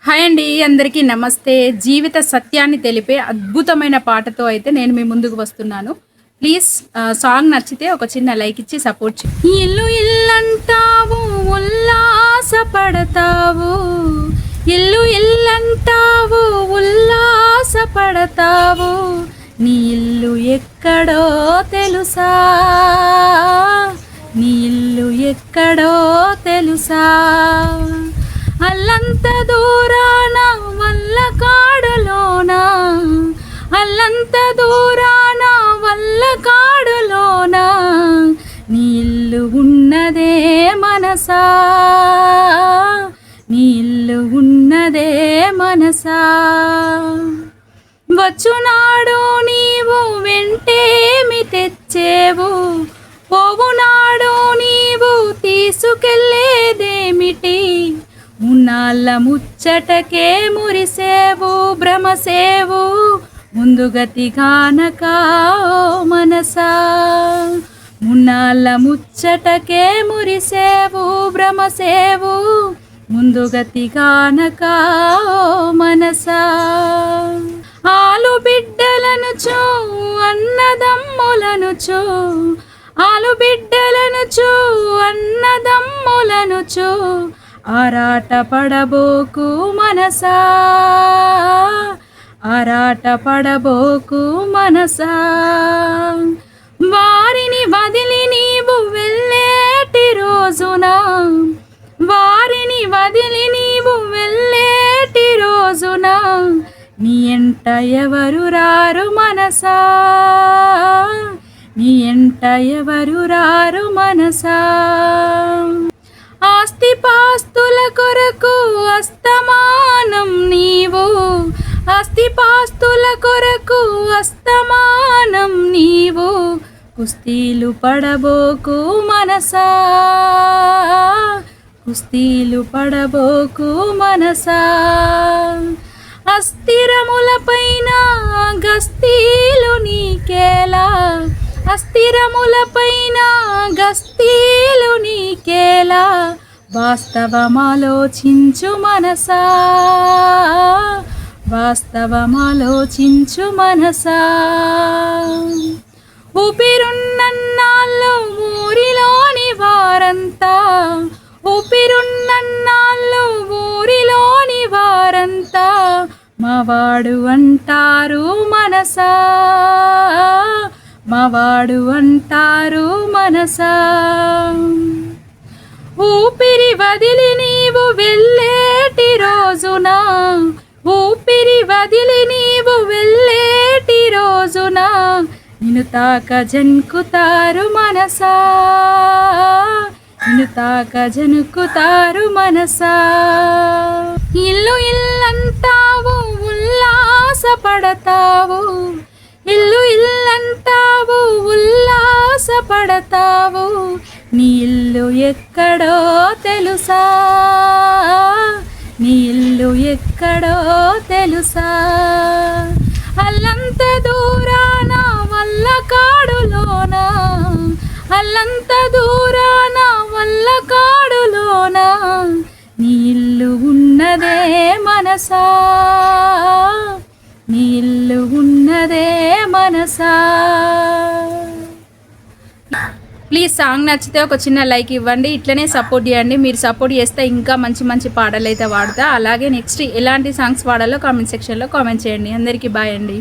Hi అండి, అందరికీ నమస్తే. జీవిత సత్యాన్ని తెలిపే అద్భుతమైన పాటతో అయితే నేను మీ ముందుకు వస్తున్నాను. ప్లీజ్ సాంగ్ నచ్చితే ఒక చిన్న లైక్ ఇచ్చి సపోర్ట్ చేయండి. ఇల్లు ఇల్లంటావు ఉల్లాసపడతావు, ఇల్లు ఇల్లంటావు ఉల్లాసపడతావు, నీ ఇల్లు ఎక్కడో తెలుసా, నీ ఇల్లు ఎక్కడో తెలుసా, అల్లంత దూరాన వల్ల కాడులోన, అల్లంత దూరాన వల్ల కాడులోన, నీ ఇల్లు ఉన్నదే మనసా, నీ ఇల్లు ఉన్నదే మనసా, వచ్చునాడు నీవు వెంటేమి తెచ్చేవు, పోవునాడు నీవు తీసుకెళ్ళేదేమిటి, మున్నాళ్ళ ముచ్చటకే మురిసేవు భ్రమసేవు, ముందుగతి గానక మనసా, మున్నాళ్ళ ముచ్చటకే మురిసేవు భ్రమసేవు, ముందుగతి గానక మనసా, ఆలు బిడ్డలను చూ అన్నదమ్ములను చూ, ఆలు బిడ్డలను చూ అన్నదమ్ములను చూ, ఆరాట పడబోకు మనసా, ఆరాట పడబోకు మనసా, వారిని వదిలి నీవు వెళ్ళేటి రోజున, వారిని వదిలి నీవు వెళ్ళేటి రోజున, నీ ఎంట ఎవరు రారు మనసా, నీ ఎంట ఎవరు రారు మనసా, ఆస్తిపాస్తుల కొరకు అస్తమానం నీవు, ఆస్తిపాస్తుల కొరకు అస్తమానం నీవు, కుస్తీలు పడబోకు మనసా, కుస్తీలు పడబోకు మనసా, అస్థిరముల పైన గస్తీలు నీకేలా, అస్థిరముల పైన గస్తీలు నీకేలా, వాస్తవమాలోచించు మనసా, వాస్తవమాలోచించు మనసా, ఊపిరున్నన్నాళ్ళు ఊరిలోని వారంతా, ఊపిరున్నన్నాళ్ళు ఊరిలోని వారంతా, మావాడు అంటారు మనసా, మావాడు అంటారు మనసా, ఊపిరి వదిలి నీవు వెళ్ళేటి రోజున, ఊపిరి వదిలి నీవు వెళ్ళేటి రోజున, నిన్ను తాక జనుకుతారు మనసా, నిన్ను తాక జనుకుతారు మనసా, ఇల్లు ఇల్లంటావు ఉల్లాసపడతావు, ఇల్లు ఇల్లంటావు ఉల్లాసపడతావు, నీ ఇల్లు ఎక్కడో తెలుసా, నీ ఇల్లు ఎక్కడో తెలుసా, అల్లంత దూరాన వల్ల కాడులోన, అల్లంత దూరాన వల్ల కాడులోన, నీ ఇల్లు ఉన్నదే మనసా, నీ ఇల్లు ఉన్నదే మనసా. ప్లీజ్ సాంగ్ నచ్చితే ఒక చిన్న లైక్ ఇవ్వండి, ఇట్లనే సపోర్ట్ చేయండి. మీరు సపోర్ట్ చేస్తే ఇంకా మంచి మంచి పాటలు అయితే పాడతా. అలాగే నెక్స్ట్ ఎలాంటి సాంగ్స్ పాడాలో కామెంట్ సెక్షన్లో కామెంట్ చేయండి. అందరికీ బాయ్ అండి.